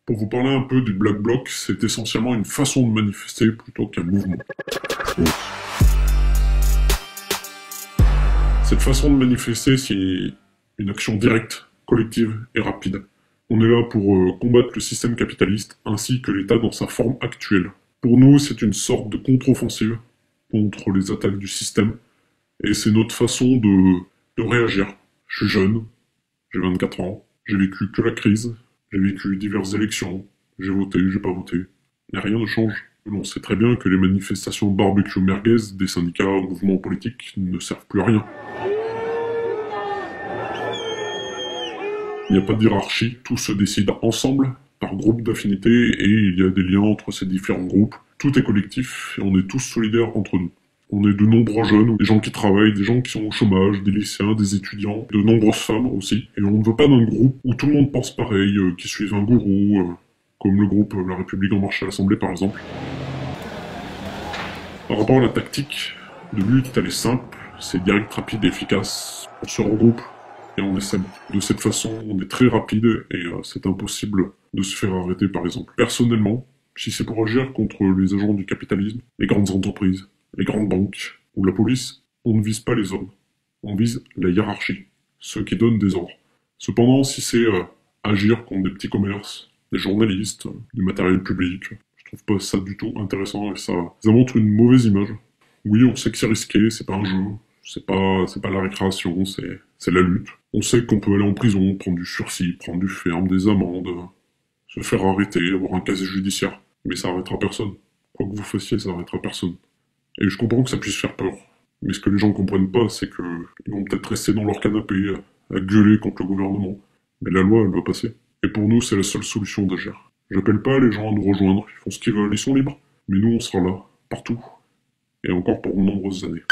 Pour vous parler un peu du Black Bloc, c'est essentiellement une façon de manifester plutôt qu'un mouvement. Cette façon de manifester, c'est une action directe, collective et rapide. On est là pour combattre le système capitaliste ainsi que l'État dans sa forme actuelle. Pour nous, c'est une sorte de contre-offensive contre les attaques du système et c'est notre façon de réagir. Je suis jeune, j'ai 24 ans, j'ai vécu que la crise, j'ai vécu diverses élections, j'ai voté, j'ai pas voté, mais rien ne change. On sait très bien que les manifestations barbecue merguez des syndicats ou mouvements politiques ne servent plus à rien. Il n'y a pas de hiérarchie, tout se décide ensemble, par groupe d'affinité, et il y a des liens entre ces différents groupes. Tout est collectif, et on est tous solidaires entre nous. On est de nombreux jeunes, des gens qui travaillent, des gens qui sont au chômage, des lycéens, des étudiants, de nombreuses femmes aussi. Et on ne veut pas d'un groupe où tout le monde pense pareil, qui suive un gourou, comme le groupe La République En Marche à l'Assemblée par exemple. Par rapport à la tactique de lutte, elle est simple, c'est direct, rapide et efficace. On se regroupe et on essaie. De cette façon, on est très rapide et c'est impossible de se faire arrêter par exemple. Personnellement, si c'est pour agir contre les agents du capitalisme, les grandes entreprises, les grandes banques ou la police, on ne vise pas les hommes. On vise la hiérarchie, ceux qui donnent des ordres. Cependant, si c'est agir contre des petits commerces, des journalistes, du matériel public, je trouve pas ça du tout intéressant et ça montre une mauvaise image. Oui, on sait que c'est risqué, c'est pas un jeu, c'est pas la récréation, c'est la lutte. On sait qu'on peut aller en prison, prendre du sursis, prendre du ferme, des amendes, se faire arrêter, avoir un casier judiciaire. Mais ça arrêtera personne. Quoi que vous fassiez, ça arrêtera personne. Et je comprends que ça puisse faire peur. Mais ce que les gens comprennent pas, c'est que ils vont peut-être rester dans leur canapé à gueuler contre le gouvernement. Mais la loi, elle va passer. Et pour nous, c'est la seule solution d'agir. J'appelle pas les gens à nous rejoindre, ils font ce qu'ils veulent, ils sont libres. Mais nous, on sera là, partout. Et encore pour de nombreuses années.